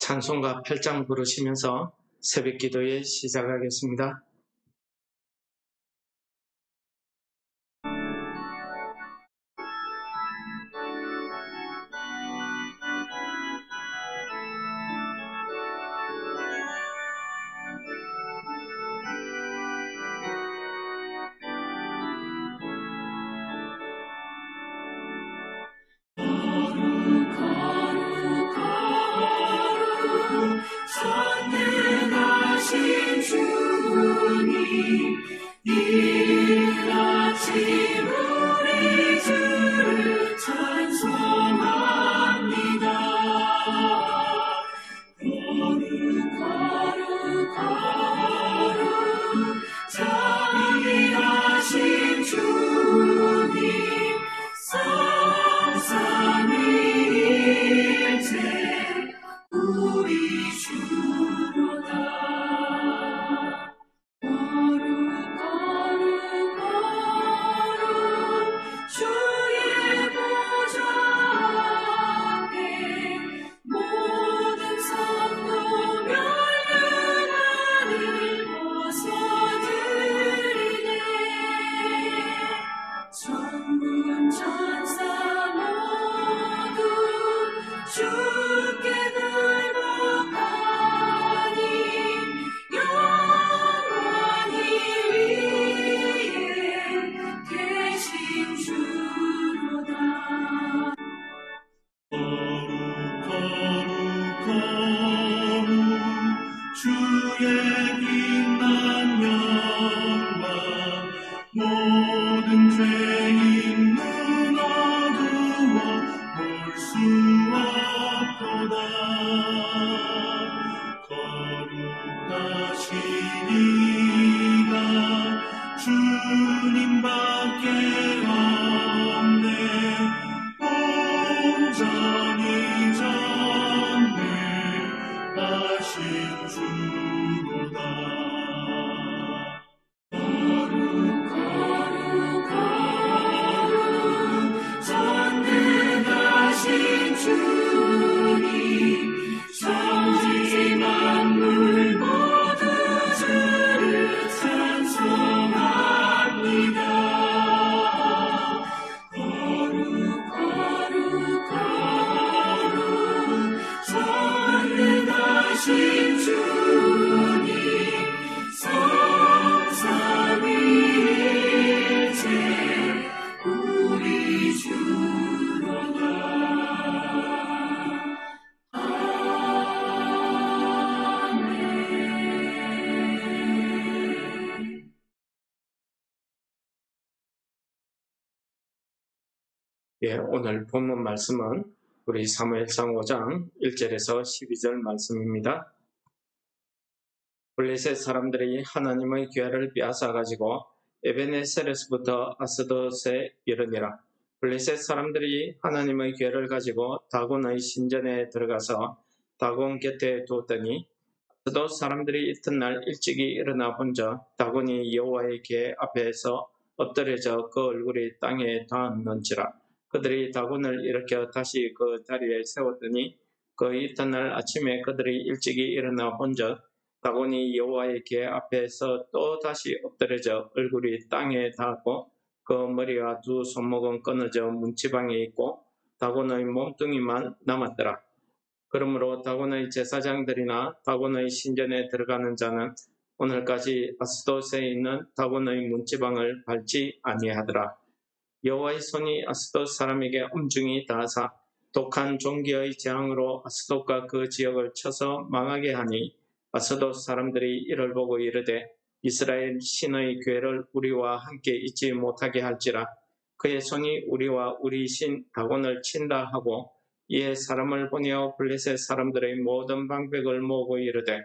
찬송가 8장 부르시면서 새벽 기도에 시작하겠습니다. 전능하신 주님, 이른 아침 우리 주를 찬송합니다. 거룩 자비하신 주님, 삼삼위일체 우리 주로다. 거룩 주의 보좌 앞에 모든 선도 멸류관을 벗어드리네. 천군 천사 모두 주께 굴복하니 영원히 위에 계신 주로다. 거룩 주의 빛난 영광, 모든 죄인 눈 어두워 볼 수 없도다. 거룩하신 이가 주님밖에 없네. 온전히 전능하신 주로다. 거룩 전능하신 주님, 천지 만물 모두 주를 찬송합니다. 거룩 전능하신 주님, 삼삼위일체 우리 주로다. 아멘. 오늘 본문 말씀은 우리 사무엘상 5장 1절에서 12절 말씀입니다. 블레셋 사람들이 하나님의 괴를 빼앗아가지고 에베네셀에서부터 아스돗에 이르니라. 블레셋 사람들이 하나님의 괴를 가지고 다곤의 신전에 들어가서 다곤 곁에 두었더니 아스돗 사람들이 이튿날 일찍이 일어나 본즉 다곤이 여호와의 궤 앞에서 엎드려져 그 얼굴이 땅에 닿았는지라. 그들이 다곤을 일으켜 다시 그 자리에 세웠더니 그 이튿날 아침에 그들이 일찍이 일어나 본즉 다곤이 여호와의 궤 앞에서 또 다시 엎드려져 얼굴이 땅에 닿았고 그 머리와 두 손목은 끊어져 문지방에 있고 다곤의 몸뚱이만 남았더라. 그러므로 다곤의 제사장들이나 다곤의 신전에 들어가는 자는 오늘까지 아스돗에 있는 다곤의 문지방을 밟지 아니하더라. 여호와의 손이 아스돗 사람에게 엄중히 닿아사 독한 종기의 재앙으로 아스돗과 그 지역을 쳐서 망하게 하니 아스돗 사람들이 이를 보고 이르되 이스라엘 신의 궤를 우리와 함께 있지 못하게 할지라. 그의 손이 우리와 우리 신 다곤을 친다 하고 이에 사람을 보내어 블레셋 사람들의 모든 방백을 모으고 이르되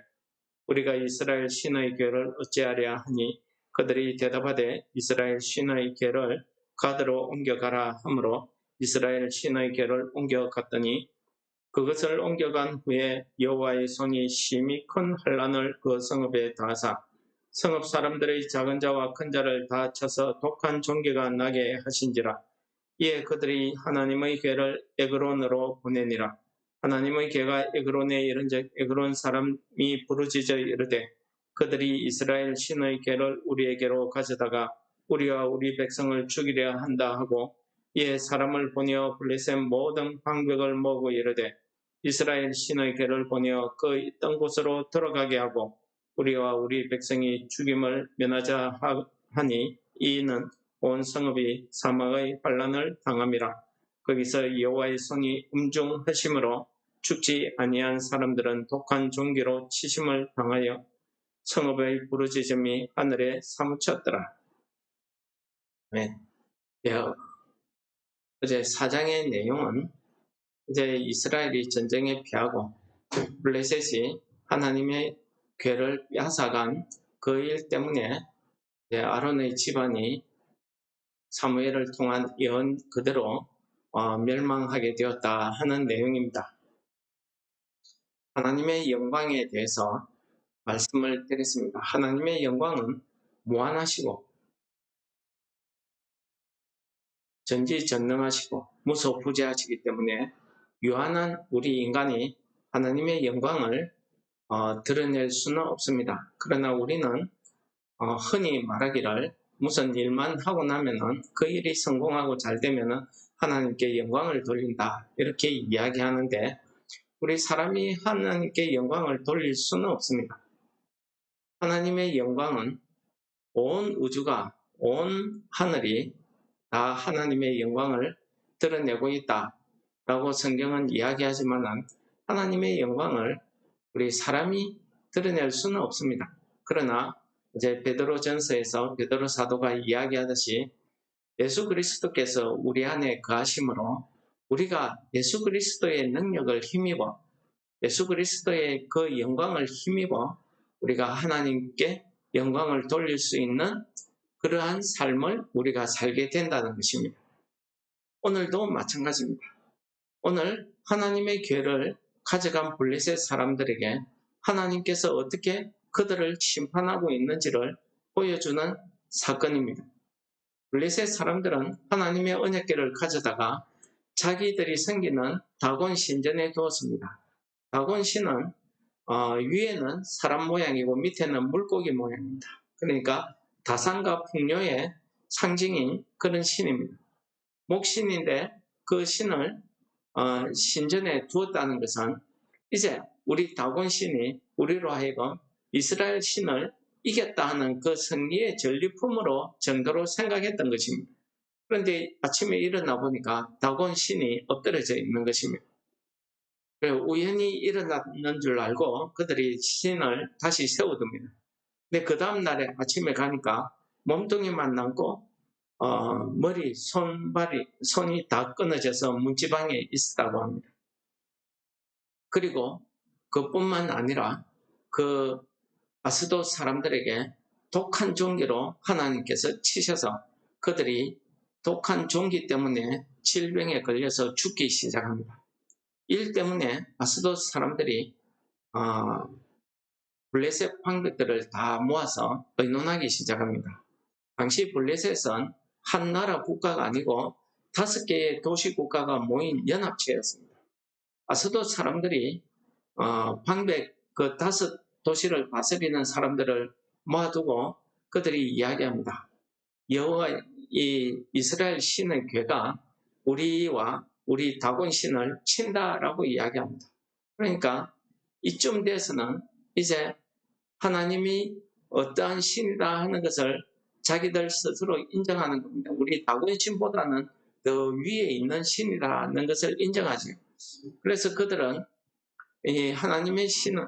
우리가 이스라엘 신의 궤를 어찌하랴 하니 그들이 대답하되 이스라엘 신의 궤를 가드로 옮겨가라 하므로 이스라엘 신의 궤를 옮겨갔더니 그것을 옮겨간 후에 여호와의 손이 심히 큰 환난을 그 성읍에 다하사 성읍 사람들의 작은 자와 큰 자를 다 쳐서 독한 종기가 나게 하신지라. 이에 그들이 하나님의 궤를 에그론으로 보내니라. 하나님의 개가 에그론에 이른즉 에그론 사람이 부르짖어 이르되 그들이 이스라엘 신의 개를 우리에게로 가져다가 우리와 우리 백성을 죽이려 한다 하고 이에 사람을 보내어 블레셋 모든 방벽을 모으고 이르되 이스라엘 신의 개를 보내어 그 있던 곳으로 들어가게 하고 우리와 우리 백성이 죽임을 면하자 하니 이는 온 성읍이 사막의 환란을 당함이라. 거기서 여호와의 손이 음중하심으로 죽지 아니한 사람들은 독한 종기로 치심을 당하여 성읍의 부르짖음이 하늘에 사무쳤더라. 네. 어제 4장의 내용은 이제 이스라엘이 전쟁에 피하고 블레셋이 하나님의 궤를 빼앗아간 그 일 때문에 아론의 집안이 사무엘을 통한 예언 그대로 멸망하게 되었다 하는 내용입니다. 하나님의 영광에 대해서 말씀을 드렸습니다. 하나님의 영광은 무한하시고 전지전능하시고 무소부재하시기 때문에 유한한 우리 인간이 하나님의 영광을 드러낼 수는 없습니다. 그러나 우리는 흔히 말하기를 무슨 일만 하고 나면은 그 일이 성공하고 잘 되면은 하나님께 영광을 돌린다 이렇게 이야기하는데 우리 사람이 하나님께 영광을 돌릴 수는 없습니다. 하나님의 영광은 온 우주가 온 하늘이 다 하나님의 영광을 드러내고 있다라고 성경은 이야기하지만 하나님의 영광을 우리 사람이 드러낼 수는 없습니다. 그러나 이제 베드로전서에서 베드로 사도가 이야기하듯이 예수 그리스도께서 우리 안에 거하심으로 우리가 예수 그리스도의 능력을 힘입어 예수 그리스도의 그 영광을 힘입어 우리가 하나님께 영광을 돌릴 수 있는 그러한 삶을 우리가 살게 된다는 것입니다. 오늘도 마찬가지입니다. 오늘 하나님의 궤를 가져간 블레셋 사람들에게 하나님께서 어떻게 그들을 심판하고 있는지를 보여주는 사건입니다. 블레셋 사람들은 하나님의 언약궤를 가져다가 자기들이 섬기는 다곤 신전에 두었습니다. 다곤 신은 위에는 사람 모양이고 밑에는 물고기 모양입니다. 그러니까 다산과 풍요의 상징인 그런 신입니다. 목신인데 그 신을 신전에 두었다는 것은 이제 우리 다곤 신이 우리로 하여금 이스라엘 신을 이겼다 하는 그 승리의 전리품으로 정도로 생각했던 것입니다. 그런데 아침에 일어나 보니까 다곤 신이 엎드려져 있는 것입니다. 우연히 일어났는 줄 알고 그들이 신을 다시 세워둡니다. 근데 그 다음 날에 아침에 가니까 몸뚱이만 남고 머리, 손이 다 끊어져서 문지방에 있었다고 합니다. 그리고 그뿐만 아니라 그 아스돗 사람들에게 독한 종기로 하나님께서 치셔서 그들이 독한 종기 때문에 질병에 걸려서 죽기 시작합니다. 일 때문에 아스돗 사람들이 블레셋 방백들을 다 모아서 의논하기 시작합니다. 당시 블레셋은 한 나라 국가가 아니고 5개의 도시 국가가 모인 연합체였습니다. 아스돗 사람들이 방백 그 5도시를 다스리는 사람들을 모아두고 그들이 이야기합니다. 여호와 이 이스라엘 신의 궤가 우리와 우리 다곤 신을 친다라고 이야기합니다. 그러니까 이쯤 돼서는 이제 하나님이 어떠한 신이다 하는 것을 자기들 스스로 인정하는 겁니다. 우리 다곤 신보다는 더 위에 있는 신이라는 것을 인정하죠. 그래서 그들은 이 하나님의 신의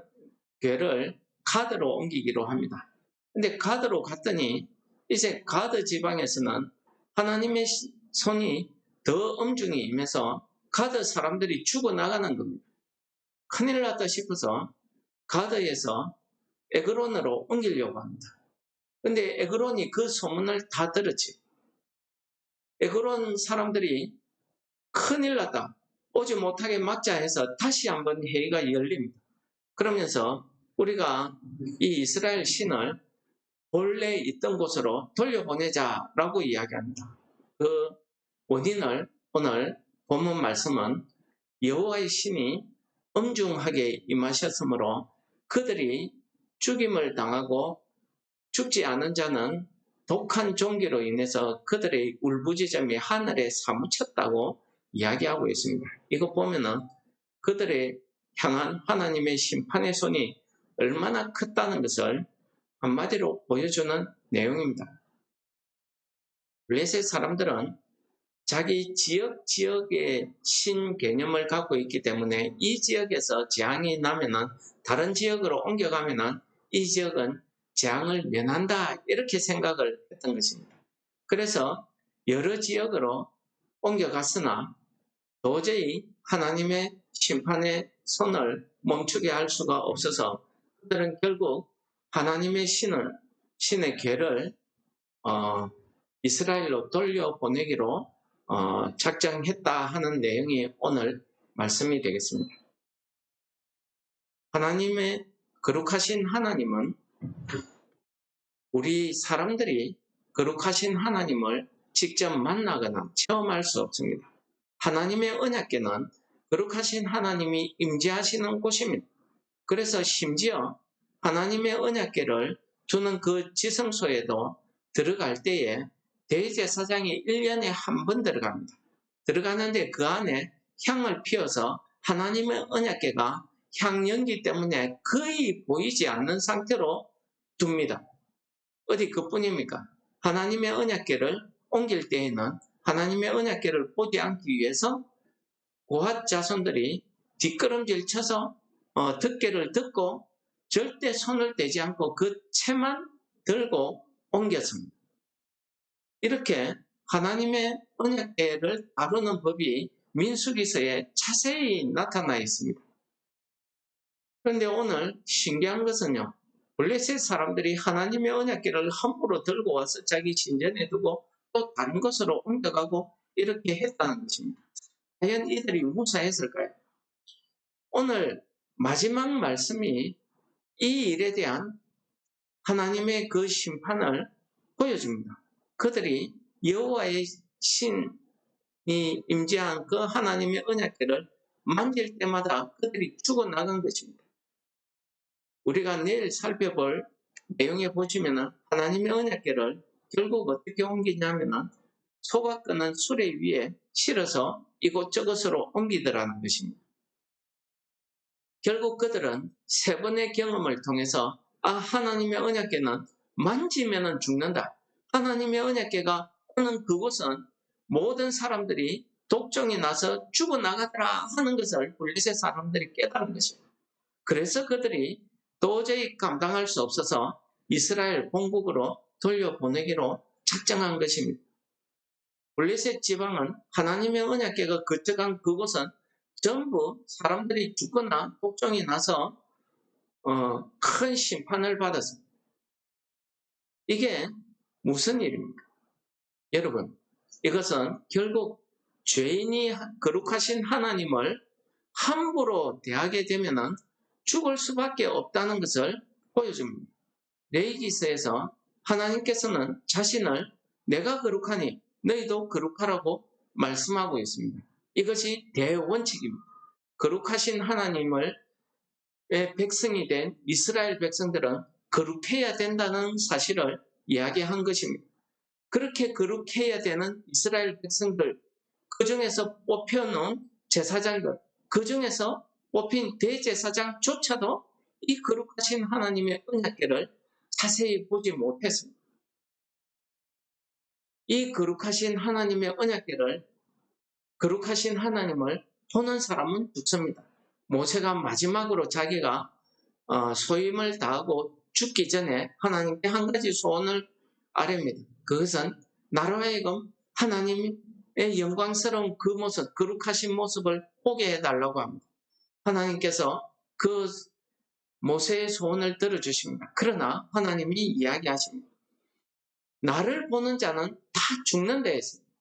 궤를 가드로 옮기기로 합니다. 근데 가드로 갔더니 이제 가드 지방에서는 하나님의 손이 더 엄중히 임해서 가드 사람들이 죽어나가는 겁니다. 큰일 났다 싶어서 가드에서 에그론으로 옮기려고 합니다. 근데 에그론이 그 소문을 다 들었지. 에그론 사람들이 큰일 났다, 오지 못하게 막자 해서 다시 한번 회의가 열립니다. 그러면서 우리가 이 이스라엘 신을 본래 있던 곳으로 돌려보내자라고 이야기합니다. 그 원인을 오늘 본문 말씀은 여호와의 신이 엄중하게 임하셨으므로 그들이 죽임을 당하고 죽지 않은 자는 독한 종기로 인해서 그들의 울부짖음이 하늘에 사무쳤다고 이야기하고 있습니다. 이거 보면은 그들의 향한 하나님의 심판의 손이 얼마나 컸다는 것을 한마디로 보여주는 내용입니다. 블레셋 사람들은 자기 지역의 신 개념을 갖고 있기 때문에 이 지역에서 재앙이 나면은 다른 지역으로 옮겨가면은 이 지역은 재앙을 면한다 이렇게 생각을 했던 것입니다. 그래서 여러 지역으로 옮겨갔으나 도저히 하나님의 심판의 손을 멈추게 할 수가 없어서 그들은 결국 하나님의 신의 궤를 이스라엘로 돌려보내기로 작정했다 하는 내용이 오늘 말씀이 되겠습니다. 하나님의 거룩하신 하나님은 우리 사람들이 거룩하신 하나님을 직접 만나거나 체험할 수 없습니다. 하나님의 언약궤는 거룩하신 하나님이 임재하시는 곳입니다. 그래서 심지어 하나님의 언약궤를 두는 그 지성소에도 들어갈 때에 대제사장이 1년에 한 번 들어갑니다. 들어가는데 그 안에 향을 피워서 하나님의 언약궤가 향연기 때문에 거의 보이지 않는 상태로 둡니다. 어디 그뿐입니까? 하나님의 언약궤를 옮길 때에는 하나님의 언약궤를 보지 않기 위해서 고핫 자손들이 뒷걸음질 쳐서 덮개를 덮고 절대 손을 대지 않고 그 채만 들고 옮겼습니다. 이렇게 하나님의 언약궤를 다루는 법이 민수기서에 자세히 나타나 있습니다. 그런데 오늘 신기한 것은요, 블레셋 사람들이 하나님의 언약궤를 함부로 들고 와서 자기 신전에 두고 또 다른 곳으로 옮겨가고 이렇게 했다는 것입니다. 과연 이들이 무사했을까요? 오늘 마지막 말씀이 이 일에 대한 하나님의 그 심판을 보여줍니다. 그들이 여호와의 신이 임재한 그 하나님의 언약궤를 만질 때마다 그들이 죽어나간 것입니다. 우리가 내일 살펴볼 내용에 보시면 하나님의 언약궤를 결국 어떻게 옮기냐면 소가 끄는 수레 위에 실어서 이곳저곳으로 옮기더라는 것입니다. 결국 그들은 세 번의 경험을 통해서 하나님의 언약궤는 만지면 죽는다. 하나님의 언약궤가 오는 그곳은 모든 사람들이 독종이 나서 죽어나가더라 하는 것을 블레셋 사람들이 깨달은 것입니다. 그래서 그들이 도저히 감당할 수 없어서 이스라엘 본국으로 돌려보내기로 작정한 것입니다. 블레셋 지방은 하나님의 언약궤가 거쳐간 그곳은 전부 사람들이 죽거나 독종이 나서 큰 심판을 받았습니다. 이게 무슨 일입니까? 여러분, 이것은 결국 죄인이 거룩하신 하나님을 함부로 대하게 되면 죽을 수밖에 없다는 것을 보여줍니다. 레위기서에서 하나님께서는 자신을 내가 거룩하니 너희도 거룩하라고 말씀하고 있습니다. 이것이 대원칙입니다. 거룩하신 하나님을 백성이 된 이스라엘 백성들은 거룩해야 된다는 사실을 이야기한 것입니다. 그렇게 거룩해야 되는 이스라엘 백성들, 그 중에서 뽑혀놓은 제사장들, 그 중에서 뽑힌 대제사장조차도 이 거룩하신 하나님의 언약궤를 자세히 보지 못했습니다. 이 거룩하신 하나님의 언약궤를, 거룩하신 하나님을 보는 사람은 죽습니다. 모세가 마지막으로 자기가 소임을 다하고 죽기 전에 하나님께 한 가지 소원을 아뢰입니다. 그것은 나로 하여금 하나님의 영광스러운 그 모습, 거룩하신 모습을 보게 해달라고 합니다. 하나님께서 그 모세의 소원을 들어주십니다. 그러나 하나님이 이야기하십니다. 나를 보는 자는 다 죽는다 했습니다.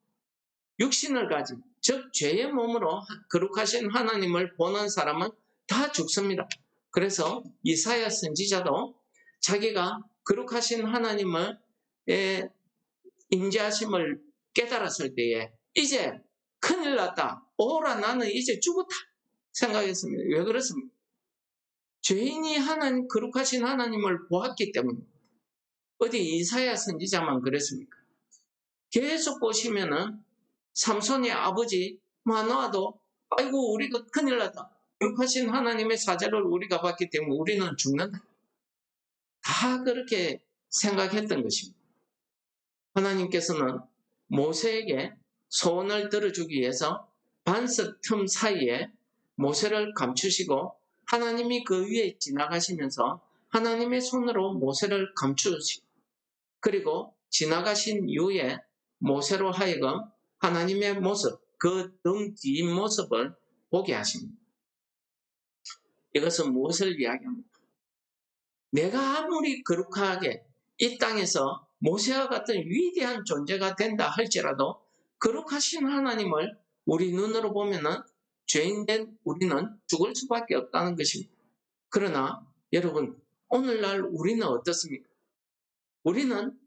육신을 가진, 즉 죄의 몸으로 거룩하신 하나님을 보는 사람은 다 죽습니다. 그래서 이사야 선지자도 자기가 거룩하신 하나님의 임재하심을 깨달았을 때에 이제 큰일 났다. 오라 나는 이제 죽었다. 생각했습니다. 왜 그렇습니까? 죄인이 하나님, 거룩하신 하나님을 보았기 때문에. 어디 이사야 선지자만 그랬습니까? 계속 보시면은 삼손의 아버지 마노아도 아이고 우리가 큰일 났다. 거룩하신 하나님의 사자를 우리가 봤기 때문에 우리는 죽는다. 다 그렇게 생각했던 것입니다. 하나님께서는 모세에게 소원을 들어주기 위해서 반석 틈 사이에 모세를 감추시고 하나님이 그 위에 지나가시면서 하나님의 손으로 모세를 감추시고 그리고 지나가신 이후에 모세로 하여금 하나님의 모습, 그 등 뒷모습을 보게 하십니다. 이것은 무엇을 이야기합니까? 내가 아무리 거룩하게 이 땅에서 모세와 같은 위대한 존재가 된다 할지라도 거룩하신 하나님을 우리 눈으로 보면은 죄인된 우리는 죽을 수밖에 없다는 것입니다. 그러나 여러분, 오늘날 우리는 어떻습니까? 우리는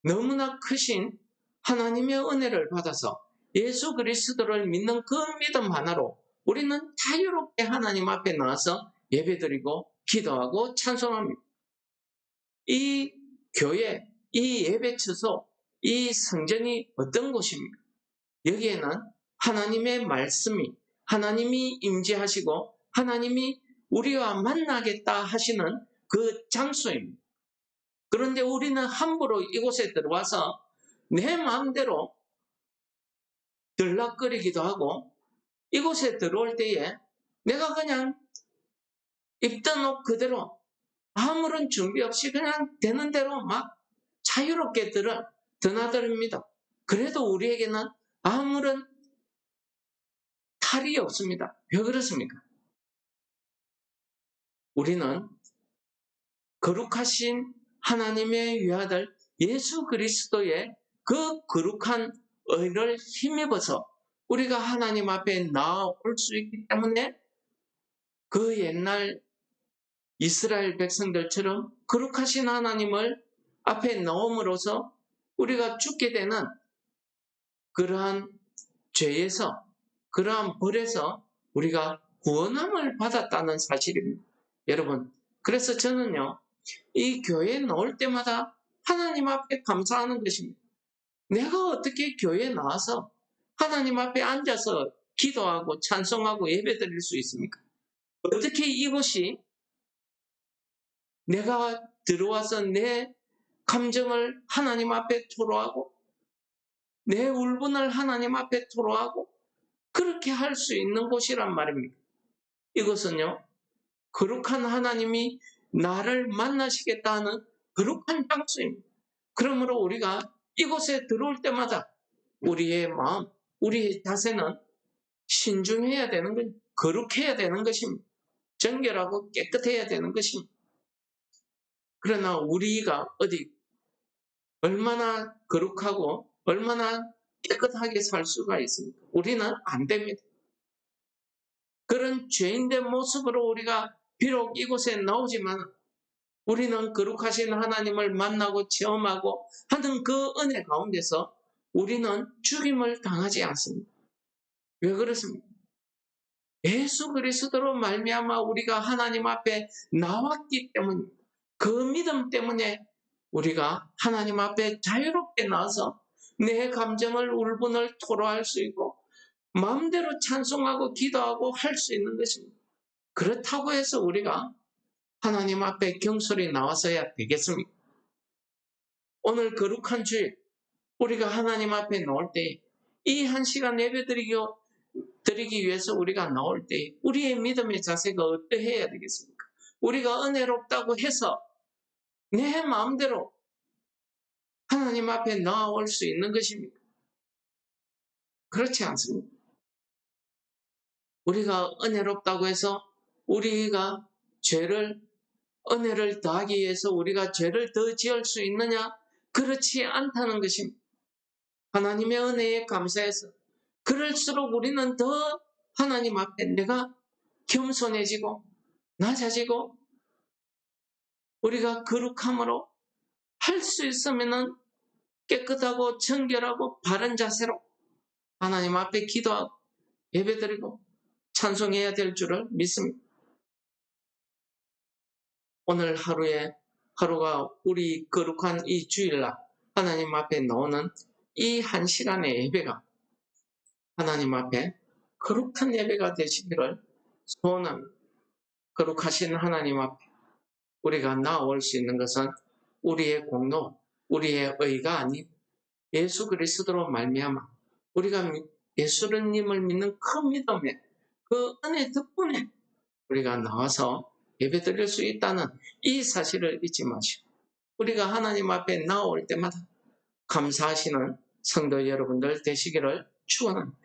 너무나 크신 하나님의 은혜를 받아서 예수 그리스도를 믿는 그 믿음 하나로 우리는 자유롭게 하나님 앞에 나와서 예배드리고 기도하고 찬송합니다. 이 교회, 이 예배 처소, 이 성전이 어떤 곳입니까? 여기에는 하나님의 말씀이, 하나님이 임재하시고 하나님이 우리와 만나겠다 하시는 그 장소입니다. 그런데 우리는 함부로 이곳에 들어와서 내 마음대로 들락거리기도 하고 이곳에 들어올 때에 내가 그냥 입던 옷 그대로 아무런 준비 없이 그냥 되는 대로 막 자유롭게 드나들입니다. 그래도 우리에게는 아무런 탈이 없습니다. 왜 그렇습니까? 우리는 거룩하신 하나님의 외아들 예수 그리스도의 그 거룩한 의를 힘입어서 우리가 하나님 앞에 나올 수 있기 때문에 그 옛날 이스라엘 백성들처럼 거룩하신 하나님을 앞에 나옴으로써 우리가 죽게 되는 그러한 죄에서, 그러한 벌에서 우리가 구원함을 받았다는 사실입니다. 여러분, 그래서 저는요, 이 교회에 나올 때마다 하나님 앞에 감사하는 것입니다. 내가 어떻게 교회에 나와서 하나님 앞에 앉아서 기도하고 찬송하고 예배드릴 수 있습니까? 어떻게 이곳이 내가 들어와서 내 감정을 하나님 앞에 토로하고 내 울분을 하나님 앞에 토로하고 그렇게 할 수 있는 곳이란 말입니다. 이것은요, 거룩한 하나님이 나를 만나시겠다 하는 거룩한 장소입니다. 그러므로 우리가 이곳에 들어올 때마다 우리의 마음, 우리의 자세는 신중해야 되는 것, 거룩해야 되는 것입니다. 정결하고 깨끗해야 되는 것입니다. 그러나 우리가 어디 얼마나 거룩하고 얼마나 깨끗하게 살 수가 있습니까? 우리는 안 됩니다. 그런 죄인된 모습으로 우리가 비록 이곳에 나오지만 우리는 거룩하신 하나님을 만나고 체험하고 하는 그 은혜 가운데서 우리는 죽임을 당하지 않습니다. 왜 그렇습니까? 예수 그리스도로 말미암아 우리가 하나님 앞에 나왔기 때문입니다. 그 믿음 때문에 우리가 하나님 앞에 자유롭게 나와서 내 감정을 울분을 토로할 수 있고 마음대로 찬송하고 기도하고 할 수 있는 것입니다. 그렇다고 해서 우리가 하나님 앞에 경솔히 나와서야 되겠습니까? 오늘 거룩한 주일 우리가 하나님 앞에 나올 때 이 한 시간 예배드리기 위해서 우리가 나올 때 우리의 믿음의 자세가 어떠해야 되겠습니까? 우리가 은혜롭다고 해서 내 마음대로 하나님 앞에 나올 수 있는 것입니까? 그렇지 않습니다. 우리가 은혜롭다고 해서 우리가 은혜를 더하기 위해서 우리가 죄를 더 지을 수 있느냐? 그렇지 않다는 것입니다. 하나님의 은혜에 감사해서 그럴수록 우리는 더 하나님 앞에 내가 겸손해지고 낮아지고 우리가 거룩함으로 할 수 있으면은 깨끗하고 정결하고 바른 자세로 하나님 앞에 기도하고 예배드리고 찬송해야 될 줄을 믿습니다. 오늘 하루가 우리 거룩한 이 주일날 하나님 앞에 나오는 이 한 시간의 예배가 하나님 앞에 거룩한 예배가 되시기를 소원합니다. 거룩하신 하나님 앞에 우리가 나아올 수 있는 것은 우리의 공로, 우리의 의가 아닌 예수 그리스도로 말미암아 우리가 예수님을 믿는 그 믿음에 그 은혜 덕분에 우리가 나와서 예배드릴 수 있다는 이 사실을 잊지 마시고 우리가 하나님 앞에 나올 때마다 감사하시는 성도 여러분들 되시기를 축원합니다.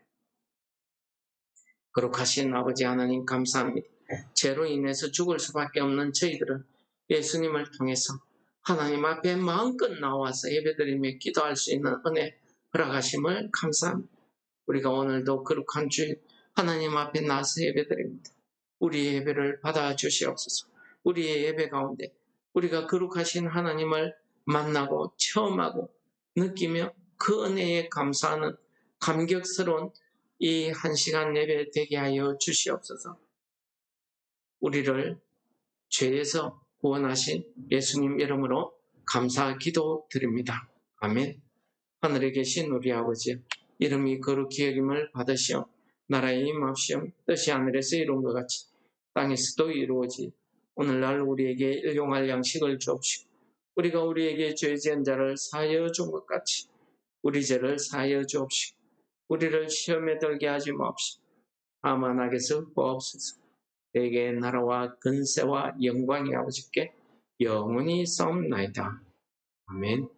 거룩하신 아버지 하나님 감사합니다. 죄로 인해서 죽을 수밖에 없는 저희들은 예수님을 통해서 하나님 앞에 마음껏 나와서 예배드리며 기도할 수 있는 은혜 허락하심을 감사합니다. 우리가 오늘도 거룩한 주일 하나님 앞에 나서 예배드립니다. 우리의 예배를 받아주시옵소서. 우리의 예배 가운데 우리가 거룩하신 하나님을 만나고 체험하고 느끼며 그 은혜에 감사하는 감격스러운 이 한 시간 예배 되게 하여 주시옵소서. 우리를 죄에서 구원하신 예수님 이름으로 감사 기도드립니다. 아멘. 하늘에 계신 우리 아버지, 이름이 거룩히 여김을 받으시오. 나라의 임합시오. 뜻이 하늘에서 이룬 것 같이 땅에서도 이루어지. 오늘날 우리에게 일용할 양식을 주옵시고 우리가 우리에게 죄 지은 자를 사하여 준 것 같이 우리 죄를 사하여 주옵시고 우리를 시험에 들게 하지 마옵시고 다만 악에서 구하옵소서. 내게 나라와 근세와 영광이 아버지께 영원히 싸움나이다. 아멘.